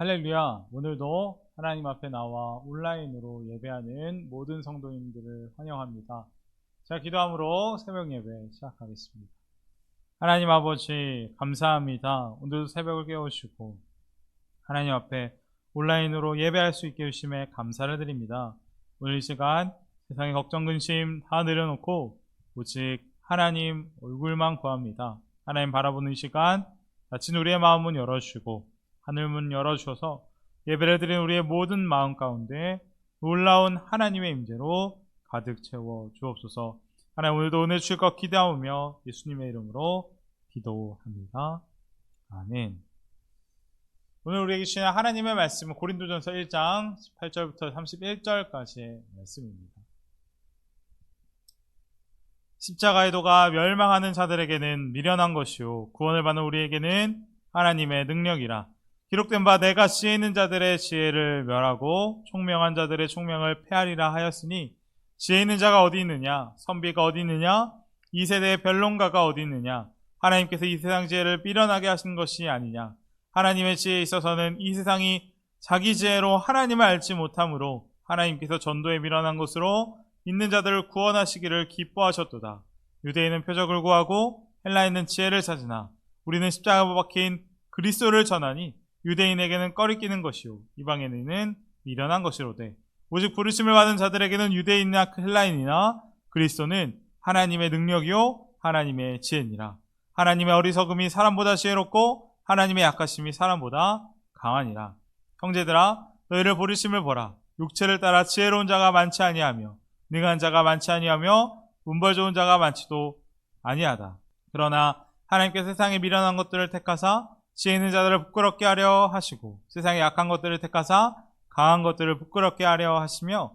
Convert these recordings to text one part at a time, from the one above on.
할렐루야. 오늘도 하나님 앞에 나와 온라인으로 예배하는 모든 성도님들을 환영합니다. 자, 기도함으로 새벽 예배 시작하겠습니다. 하나님 아버지 감사합니다. 오늘도 새벽을 깨우시고 하나님 앞에 온라인으로 예배할 수 있게 해주심에 감사를 드립니다. 오늘 이 시간 세상의 걱정 근심 다 내려놓고 오직 하나님 얼굴만 구합니다. 하나님 바라보는 이 시간 닫힌 우리의 마음은 열어주시고 하늘문 열어주셔서 예배를 드리는 우리의 모든 마음 가운데 놀라운 하나님의 임재로 가득 채워 주옵소서. 하나님 오늘도 은혜 주실 것 기대하며 예수님의 이름으로 기도합니다. 아멘. 오늘 우리에게 주신 하나님의 말씀은 고린도전서 1장 18절부터 31절까지의 말씀입니다. 십자가의 도가 멸망하는 자들에게는 미련한 것이요 구원을 받는 우리에게는 하나님의 능력이라. 기록된 바 내가 지혜 있는 자들의 지혜를 멸하고 총명한 자들의 총명을 폐하리라 하였으니 지혜 있는 자가 어디 있느냐? 선비가 어디 있느냐? 이 세대의 변론가가 어디 있느냐? 하나님께서 이 세상 지혜를 미련하게 하신 것이 아니냐? 하나님의 지혜에 있어서는 이 세상이 자기 지혜로 하나님을 알지 못하므로 하나님께서 전도에 미련한 것으로 있는 자들을 구원하시기를 기뻐하셨도다. 유대인은 표적을 구하고 헬라인은 지혜를 찾으나 우리는 십자가에 박힌 그리스도를 전하니 유대인에게는 꺼리끼는 것이요 이방인에게는 미련한 것이로되 오직 부르심을 받은 자들에게는 유대인이나 헬라인이나 그리스도는 하나님의 능력이요 하나님의 지혜니라. 하나님의 어리석음이 사람보다 지혜롭고 하나님의 약하심이 사람보다 강하니라. 형제들아 너희를 부르심을 보라. 육체를 따라 지혜로운 자가 많지 아니하며 능한 자가 많지 아니하며 문벌 좋은 자가 많지도 아니하다. 그러나 하나님께서 세상에 미련한 것들을 택하사 지혜 있는 자들을 부끄럽게 하려 하시고 세상에 약한 것들을 택하사 강한 것들을 부끄럽게 하려 하시며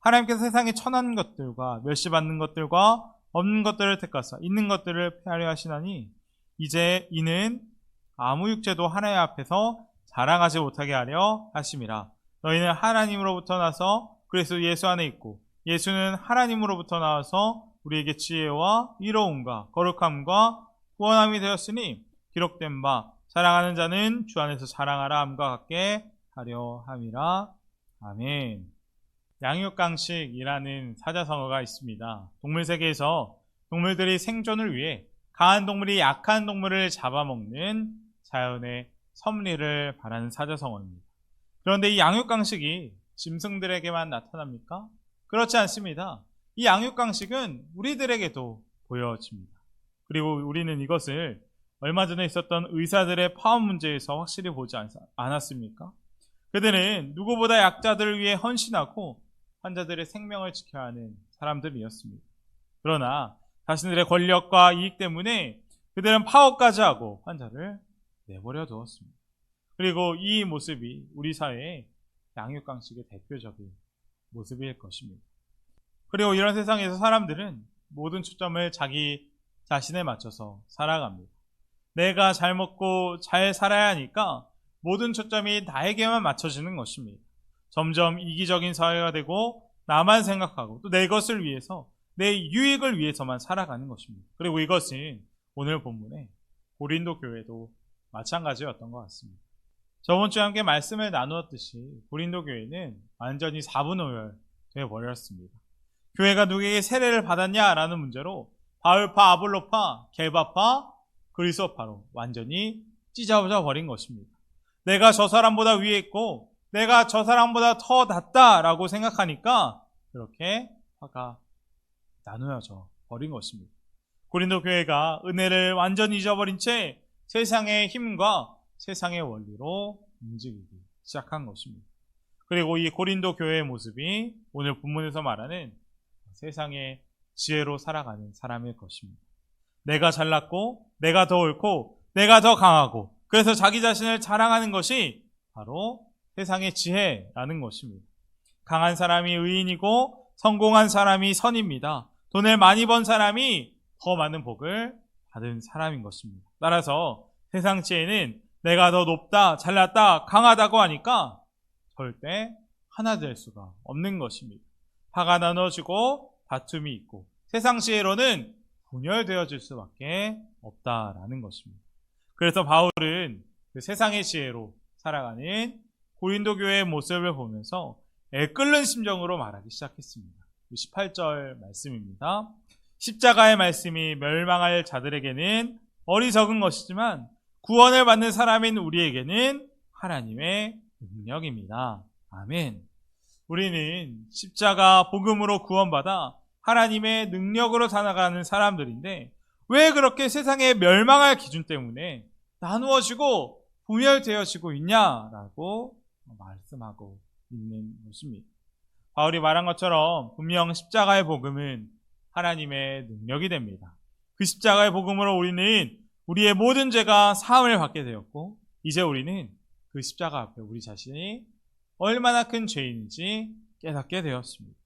하나님께서 세상에 천한 것들과 멸시받는 것들과 없는 것들을 택하사 있는 것들을 폐하려 하시나니 이제 이는 아무 육체도 하나님 앞에서 자랑하지 못하게 하려 하심이라. 너희는 하나님으로부터 나서 그리스도 예수 안에 있고 예수는 하나님으로부터 나와서 우리에게 지혜와 이로움과 거룩함과 구원함이 되었으니 기록된 바 사랑하는 자는 주 안에서 자랑하라 함과 같게 하려 함이라. 아멘. 양육강식이라는 사자성어가 있습니다. 동물세계에서 동물들이 생존을 위해 강한 동물이 약한 동물을 잡아먹는 자연의 섭리를 바라는 사자성어입니다. 그런데 이 양육강식이 짐승들에게만 나타납니까? 그렇지 않습니다. 이 양육강식은 우리들에게도 보여집니다. 그리고 우리는 이것을 얼마 전에 있었던 의사들의 파업 문제에서 확실히 보지 않았습니까? 그들은 누구보다 약자들을 위해 헌신하고 환자들의 생명을 지켜야 하는 사람들이었습니다. 그러나 자신들의 권력과 이익 때문에 그들은 파업까지 하고 환자를 내버려 두었습니다. 그리고 이 모습이 우리 사회의 양육강식의 대표적인 모습일 것입니다. 그리고 이런 세상에서 사람들은 모든 초점을 자기 자신에 맞춰서 살아갑니다. 내가 잘 먹고 잘 살아야 하니까 모든 초점이 나에게만 맞춰지는 것입니다. 점점 이기적인 사회가 되고 나만 생각하고 또 내 것을 위해서 내 유익을 위해서만 살아가는 것입니다. 그리고 이것은 오늘 본문의 고린도 교회도 마찬가지였던 것 같습니다. 저번 주에 함께 말씀을 나누었듯이 고린도 교회는 완전히 사분오열 되어버렸습니다. 교회가 누구에게 세례를 받았냐라는 문제로 바울파, 아볼로파, 게바파, 그리스도파로 완전히 찢어져 버린 것입니다. 내가 저 사람보다 위에 있고 내가 저 사람보다 더 낫다라고 생각하니까 그렇게 화가 나누어져 버린 것입니다. 고린도 교회가 은혜를 완전히 잊어버린 채 세상의 힘과 세상의 원리로 움직이기 시작한 것입니다. 그리고 이 고린도 교회의 모습이 오늘 본문에서 말하는 세상의 지혜로 살아가는 사람일 것입니다. 내가 잘났고 내가 더 옳고 내가 더 강하고 그래서 자기 자신을 자랑하는 것이 바로 세상의 지혜라는 것입니다. 강한 사람이 의인이고 성공한 사람이 선입니다. 돈을 많이 번 사람이 더 많은 복을 받은 사람인 것입니다. 따라서 세상 지혜는 내가 더 높다, 잘났다, 강하다고 하니까 절대 하나 될 수가 없는 것입니다. 화가 나눠지고 다툼이 있고 세상 지혜로는 분열되어질 수밖에 없다라는 것입니다. 그래서 바울은 그 세상의 지혜로 살아가는 고린도 교회의 모습을 보면서 애끓는 심정으로 말하기 시작했습니다. 18절 말씀입니다. 십자가의 말씀이 멸망할 자들에게는 어리석은 것이지만 구원을 받는 사람인 우리에게는 하나님의 능력입니다. 아멘. 우리는 십자가 복음으로 구원받아 하나님의 능력으로 살아가는 사람들인데 왜 그렇게 세상의 멸망할 기준 때문에 나누어지고 분열되어지고 있냐라고 말씀하고 있는 것입니다. 바울이 말한 것처럼 분명 십자가의 복음은 하나님의 능력이 됩니다. 그 십자가의 복음으로 우리는 우리의 모든 죄가 사함을 받게 되었고 이제 우리는 그 십자가 앞에 우리 자신이 얼마나 큰 죄인인지 깨닫게 되었습니다.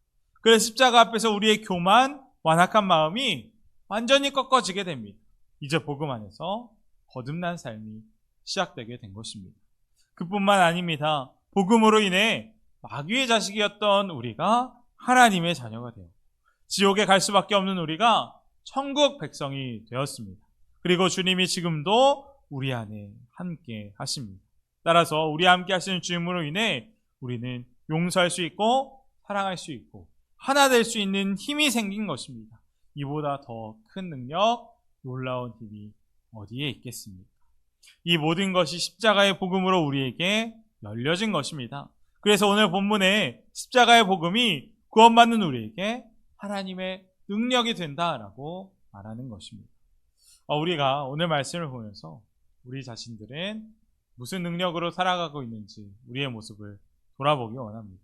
그래서 십자가 앞에서 우리의 교만, 완악한 마음이 완전히 꺾어지게 됩니다. 이제 복음 안에서 거듭난 삶이 시작되게 된 것입니다. 그뿐만 아닙니다. 복음으로 인해 마귀의 자식이었던 우리가 하나님의 자녀가 되어 지옥에 갈 수밖에 없는 우리가 천국 백성이 되었습니다. 그리고 주님이 지금도 우리 안에 함께 하십니다. 따라서 우리 함께 하시는 주님으로 인해 우리는 용서할 수 있고 사랑할 수 있고 하나 될 수 있는 힘이 생긴 것입니다. 이보다 더 큰 능력, 놀라운 힘이 어디에 있겠습니까? 이 모든 것이 십자가의 복음으로 우리에게 열려진 것입니다. 그래서 오늘 본문에 십자가의 복음이 구원받는 우리에게 하나님의 능력이 된다라고 말하는 것입니다. 우리가 오늘 말씀을 보면서 우리 자신들은 무슨 능력으로 살아가고 있는지 우리의 모습을 돌아보기 원합니다.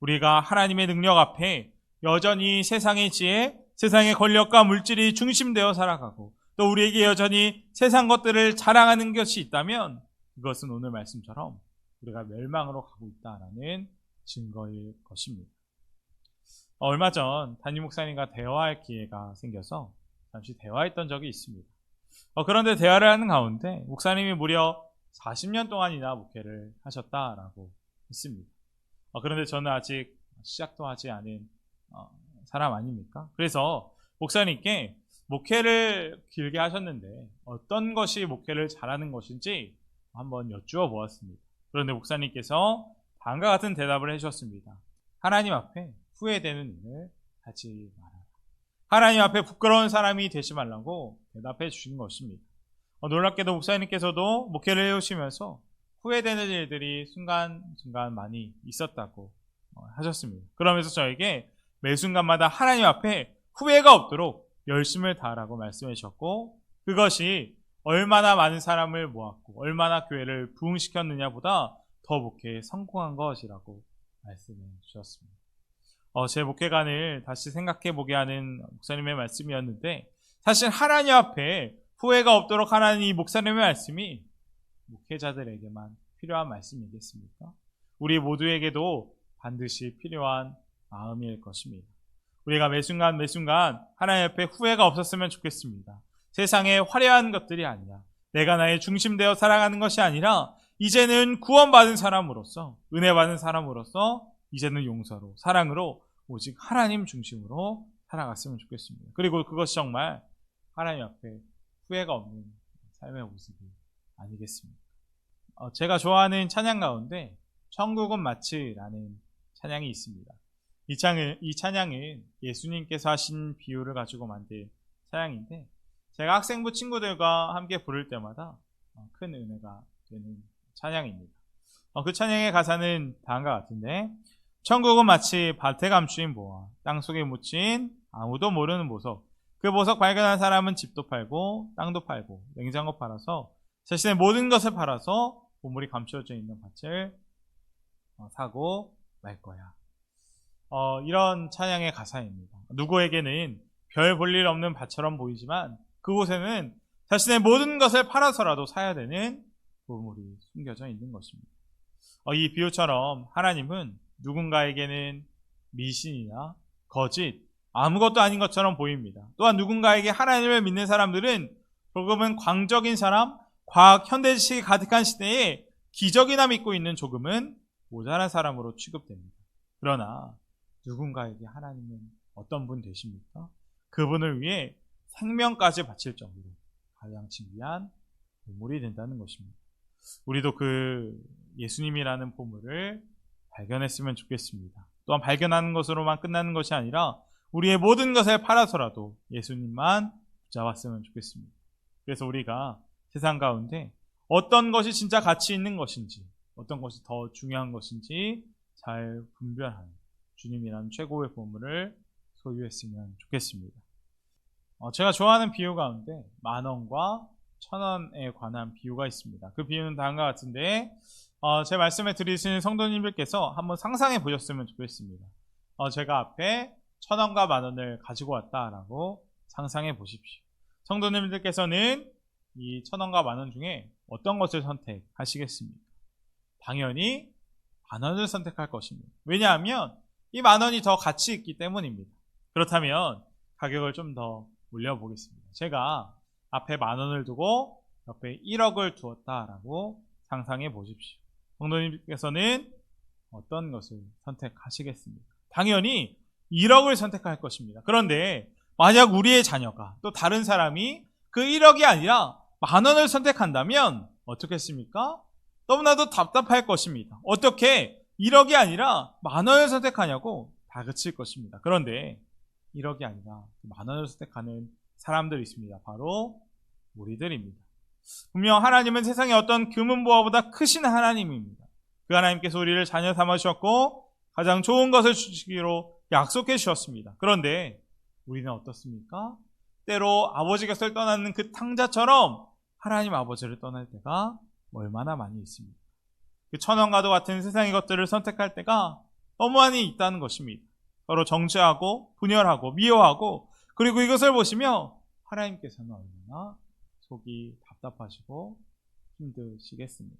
우리가 하나님의 능력 앞에 여전히 세상의 지혜, 세상의 권력과 물질이 중심되어 살아가고 또 우리에게 여전히 세상 것들을 자랑하는 것이 있다면 그것은 오늘 말씀처럼 우리가 멸망으로 가고 있다는 증거일 것입니다. 얼마 전 담임 목사님과 대화할 기회가 생겨서 잠시 대화했던 적이 있습니다. 그런데 대화를 하는 가운데 목사님이 무려 40년 동안이나 목회를 하셨다라고 했습니다. 그런데 저는 아직 시작도 하지 않은 사람 아닙니까? 그래서 목사님께 목회를 길게 하셨는데 어떤 것이 목회를 잘하는 것인지 한번 여쭈어 보았습니다. 그런데 목사님께서 다음과 같은 대답을 해주셨습니다. 하나님 앞에 후회되는 일을 하지 말아라. 하나님 앞에 부끄러운 사람이 되지 말라고 대답해 주신 것입니다. 놀랍게도 목사님께서도 목회를 해오시면서 후회되는 일들이 순간순간 많이 있었다고 하셨습니다. 그러면서 저에게 매 순간마다 하나님 앞에 후회가 없도록 열심을 다하라고 말씀해 주셨고 그것이 얼마나 많은 사람을 모았고 얼마나 교회를 부흥시켰느냐보다 더 목회에 성공한 것이라고 말씀해 주셨습니다. 제 목회관을 다시 생각해 보게 하는 목사님의 말씀이었는데 사실 하나님 앞에 후회가 없도록 하라는 이 목사님의 말씀이 목회자들에게만 필요한 말씀이겠습니까? 우리 모두에게도 반드시 필요한 마음일 것입니다. 우리가 매 순간 하나님 앞에 후회가 없었으면 좋겠습니다. 세상의 화려한 것들이 아니라 내가 나의 중심되어 살아가는 것이 아니라 이제는 구원받은 사람으로서 은혜 받은 사람으로서 이제는 용서로 사랑으로 오직 하나님 중심으로 살아갔으면 좋겠습니다. 그리고 그것이 정말 하나님 앞에 후회가 없는 삶의 모습이 아니겠습니까? 제가 좋아하는 찬양 가운데 천국은 마치라는 찬양이 있습니다. 이 찬양은 예수님께서 하신 비유를 가지고 만든 찬양인데 제가 학생부 친구들과 함께 부를 때마다 큰 은혜가 되는 찬양입니다. 그 찬양의 가사는 다음과 같은데 천국은 마치 밭에 감추인 보화, 땅속에 묻힌 아무도 모르는 보석. 그 보석 발견한 사람은 집도 팔고 땅도 팔고 냉장고 팔아서 자신의 모든 것을 팔아서 보물이 감추어져 있는 밭을 사고 말 거야. 이런 찬양의 가사입니다. 누구에게는 별 볼 일 없는 밭처럼 보이지만 그곳에는 자신의 모든 것을 팔아서라도 사야 되는 보물이 숨겨져 있는 것입니다. 이 비유처럼 하나님은 누군가에게는 미신이나 거짓, 아무것도 아닌 것처럼 보입니다. 또한 누군가에게 하나님을 믿는 사람들은 조금은 광적인 사람, 과학, 현대지식이 가득한 시대에 기적이나 믿고 있는 조금은 모자란 사람으로 취급됩니다. 그러나 누군가에게 하나님은 어떤 분 되십니까? 그분을 위해 생명까지 바칠 정도로 가장 진귀한 보물이 된다는 것입니다. 우리도 그 예수님이라는 보물을 발견했으면 좋겠습니다. 또한 발견하는 것으로만 끝나는 것이 아니라 우리의 모든 것을 팔아서라도 예수님만 붙잡았으면 좋겠습니다. 그래서 우리가 세상 가운데 어떤 것이 진짜 가치 있는 것인지, 어떤 것이 더 중요한 것인지 잘 분별하는 주님이라는 최고의 보물을 소유했으면 좋겠습니다. 제가 좋아하는 비유 가운데 10,000원과 1,000원에 관한 비유가 있습니다. 그 비유는 다음과 같은데 제 말씀을 들으시는 성도님들께서 한번 상상해 보셨으면 좋겠습니다. 제가 앞에 1,000원과 10,000원을 가지고 왔다라고 상상해 보십시오. 성도님들께서는 이 1,000원과 10,000원 중에 어떤 것을 선택하시겠습니까? 당연히 10,000원을 선택할 것입니다. 왜냐하면 이 10,000원이 더 가치 있기 때문입니다. 그렇다면 가격을 좀 더 올려보겠습니다. 제가 앞에 10,000원을 두고 옆에 1억을 두었다라고 상상해 보십시오. 성도님께서는 어떤 것을 선택하시겠습니까? 당연히 1억을 선택할 것입니다. 그런데 만약 우리의 자녀가 또 다른 사람이 그 1억이 아니라 10,000원을 선택한다면 어떻겠습니까? 너무나도 답답할 것입니다. 어떻게 1억이 아니라 10,000원을 선택하냐고 다그칠 것입니다. 그런데 1억이 아니라 10,000원을 선택하는 사람들이 있습니다. 바로 우리들입니다. 분명 하나님은 세상의 어떤 금은보화보다 크신 하나님입니다. 그 하나님께서 우리를 자녀 삼으셨고 가장 좋은 것을 주시기로 약속해 주셨습니다. 그런데 우리는 어떻습니까? 때로 아버지 곁을 떠나는 그 탕자처럼 하나님 아버지를 떠날 때가 얼마나 많이 있습니다. 그 1,000원과도 같은 세상의 것들을 선택할 때가 너무 많이 있다는 것입니다. 서로 정죄하고 분열하고 미워하고 그리고 이것을 보시며 하나님께서는 얼마나 속이 답답하시고 힘드시겠습니까?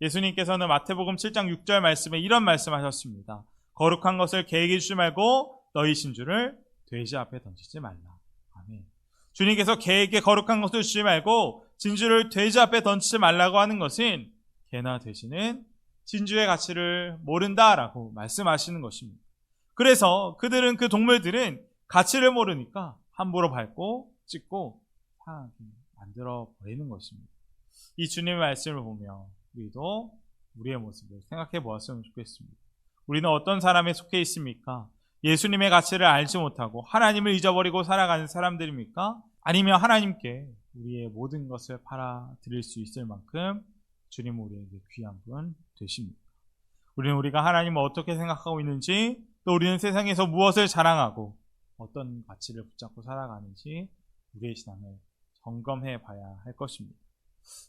예수님께서는 마태복음 7장 6절 말씀에 이런 말씀하셨습니다. 거룩한 것을 개에게 주지 말고 너희 진주를 돼지 앞에 던지지 말라. 아멘. 주님께서 개에게 거룩한 것을 주지 말고 진주를 돼지 앞에 던지지 말라고 하는 것은 개나 돼지는 진주의 가치를 모른다라고 말씀하시는 것입니다. 그래서 그들은 그 동물들은 가치를 모르니까 함부로 밟고 찢고 상하게 만들어 버리는 것입니다. 이 주님의 말씀을 보며 우리도 우리의 모습을 생각해 보았으면 좋겠습니다. 우리는 어떤 사람에 속해 있습니까? 예수님의 가치를 알지 못하고 하나님을 잊어버리고 살아가는 사람들입니까? 아니면 하나님께 우리의 모든 것을 팔아 드릴 수 있을 만큼 주님은 우리에게 귀한 분 되십니다. 우리는 우리가 하나님을 어떻게 생각하고 있는지, 또 우리는 세상에서 무엇을 자랑하고 어떤 가치를 붙잡고 살아가는지 우리의 신앙을 점검해 봐야 할 것입니다.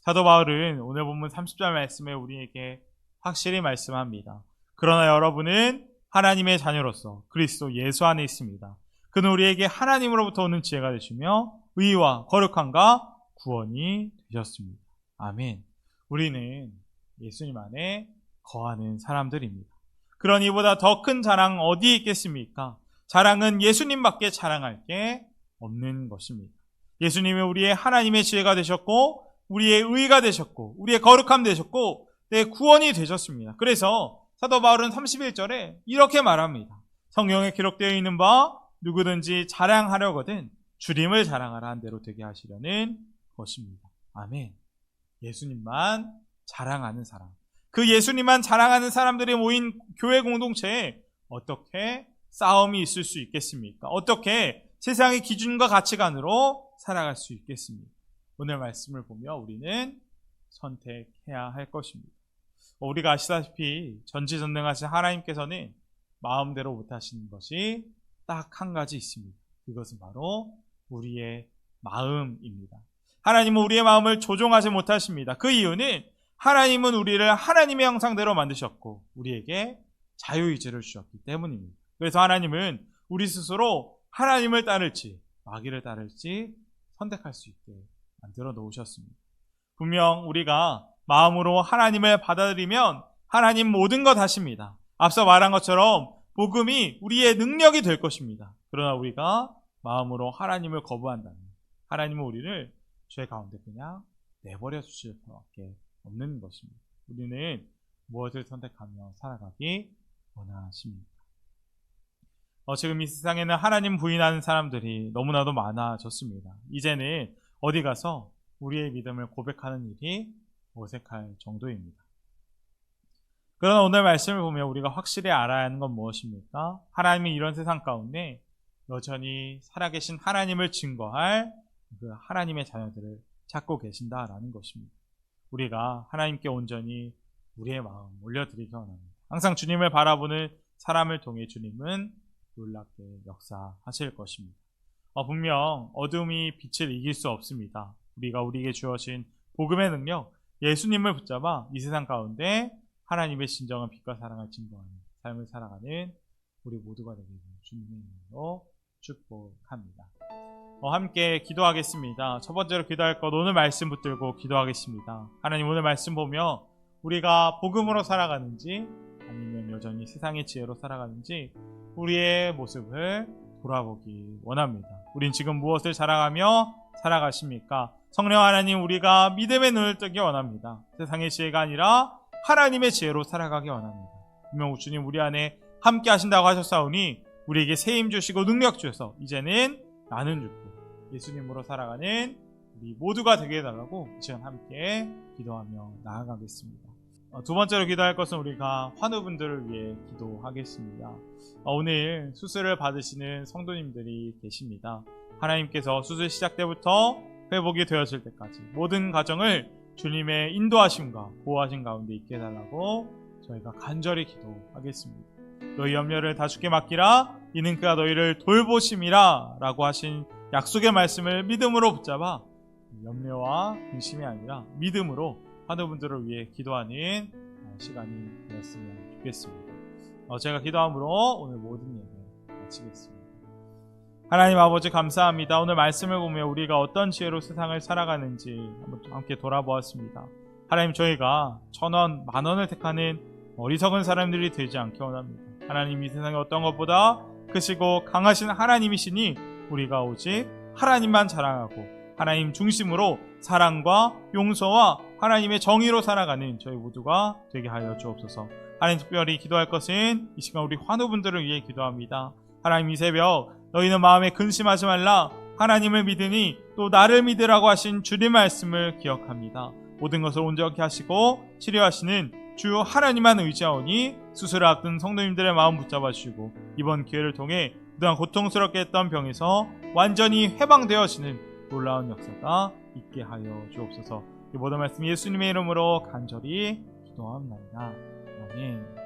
사도 바울은 오늘 본문 30절 말씀에 우리에게 확실히 말씀합니다. 그러나 여러분은 하나님의 자녀로서 그리스도 예수 안에 있습니다. 그는 우리에게 하나님으로부터 오는 지혜가 되시며 의와 거룩함과 구원이 되셨습니다. 아멘. 우리는 예수님 안에 거하는 사람들입니다. 그러니 이보다 더 큰 자랑 어디에 있겠습니까? 자랑은 예수님밖에 자랑할 게 없는 것입니다. 예수님이 우리의 하나님의 지혜가 되셨고 우리의 의가 되셨고 우리의 거룩함 되셨고 내 구원이 되셨습니다. 그래서 사도 바울은 31절에 이렇게 말합니다. 성경에 기록되어 있는 바 누구든지 자랑하려거든 주님을 자랑하라 한 대로 되게 하시려는 것입니다. 아멘. 예수님만 자랑하는 사람, 그 예수님만 자랑하는 사람들이 모인 교회 공동체에 어떻게 싸움이 있을 수 있겠습니까? 어떻게 세상의 기준과 가치관으로 살아갈 수 있겠습니까? 오늘 말씀을 보며 우리는 선택해야 할 것입니다. 우리가 아시다시피 전지전능하신 하나님께서는 마음대로 못하시는 것이 딱 한 가지 있습니다. 그것은 바로 우리의 마음입니다. 하나님은 우리의 마음을 조종하지 못하십니다. 그 이유는 하나님은 우리를 하나님의 형상대로 만드셨고 우리에게 자유의지를 주셨기 때문입니다. 그래서 하나님은 우리 스스로 하나님을 따를지 마귀를 따를지 선택할 수 있게 만들어 놓으셨습니다. 분명 우리가 마음으로 하나님을 받아들이면 하나님 모든 것 하십니다. 앞서 말한 것처럼 복음이 우리의 능력이 될 것입니다. 그러나 우리가 마음으로 하나님을 거부한다면 하나님은 우리를 죄 가운데 그냥 내버려 주실 수밖에 없는 것입니다. 우리는 무엇을 선택하며 살아가기 원하십니까? 지금 이 세상에는 하나님 부인하는 사람들이 너무나도 많아졌습니다. 이제는 어디 가서 우리의 믿음을 고백하는 일이 어색할 정도입니다. 그러나 오늘 말씀을 보면 우리가 확실히 알아야 하는 건 무엇입니까? 하나님이 이런 세상 가운데 여전히 살아계신 하나님을 증거할 그 하나님의 자녀들을 찾고 계신다라는 것입니다. 우리가 하나님께 온전히 우리의 마음 올려드리기 원합니다. 항상 주님을 바라보는 사람을 통해 주님은 놀랍게 역사하실 것입니다. 분명 어둠이 빛을 이길 수 없습니다. 우리가 우리에게 주어진 복음의 능력, 예수님을 붙잡아 이 세상 가운데 하나님의 진정한 빛과 사랑을 증거하는 삶을 살아가는 우리 모두가 되기를 주님의 이름으로 축복합니다. 함께 기도하겠습니다. 첫 번째로 기도할 것, 오늘 말씀 붙들고 기도하겠습니다. 하나님, 오늘 말씀 보며 우리가 복음으로 살아가는지 아니면 여전히 세상의 지혜로 살아가는지 우리의 모습을 돌아보기 원합니다. 우린 지금 무엇을 자랑하며 살아가십니까? 성령 하나님, 우리가 믿음의 눈을 뜨기 원합니다. 세상의 지혜가 아니라 하나님의 지혜로 살아가기 원합니다. 분명 주님 우리 안에 함께 하신다고 하셨사오니 우리에게 새 힘 주시고 능력 주셔서 이제는 나는 죽고 예수님으로 살아가는 우리 모두가 되게 해달라고 이 시간 함께 기도하며 나아가겠습니다. 두 번째로 기도할 것은 우리가 환우분들을 위해 기도하겠습니다. 오늘 수술을 받으시는 성도님들이 계십니다. 하나님께서 수술 시작 때부터 회복이 되었을 때까지 모든 과정을 주님의 인도하심과 보호하심 가운데 있게 해달라고 저희가 간절히 기도하겠습니다. 너희 염려를 다 주께 맡기라, 이는 그가 너희를 돌보심이라 라고 하신 약속의 말씀을 믿음으로 붙잡아 염려와 근심이 아니라 믿음으로 환우분들을 위해 기도하는 시간이 되었으면 좋겠습니다. 제가 기도함으로 오늘 모든 예배 마치겠습니다. 하나님 아버지 감사합니다. 오늘 말씀을 보며 우리가 어떤 지혜로 세상을 살아가는지 한번 함께 돌아보았습니다. 하나님, 저희가 1,000원, 10,000원을 택하는 어리석은 사람들이 되지 않게 원합니다. 하나님, 이 세상에 어떤 것보다 크시고 강하신 하나님이시니 우리가 오직 하나님만 자랑하고 하나님 중심으로 사랑과 용서와 하나님의 정의로 살아가는 저희 모두가 되게 하여 주옵소서. 하나님, 특별히 기도할 것은 이 시간 우리 환우분들을 위해 기도합니다. 하나님, 이 새벽 너희는 마음에 근심하지 말라, 하나님을 믿으니 또 나를 믿으라고 하신 주님의 말씀을 기억합니다. 모든 것을 온전히 하시고 치료하시는 주 하나님만 의지하오니 수술을 앞둔 성도님들의 마음 붙잡아 주시고 이번 기회를 통해 그동안 고통스럽게 했던 병에서 완전히 해방되어지는 놀라운 역사가 있게 하여 주옵소서. 이 모든 말씀 예수님의 이름으로 간절히 기도합니다. 아멘.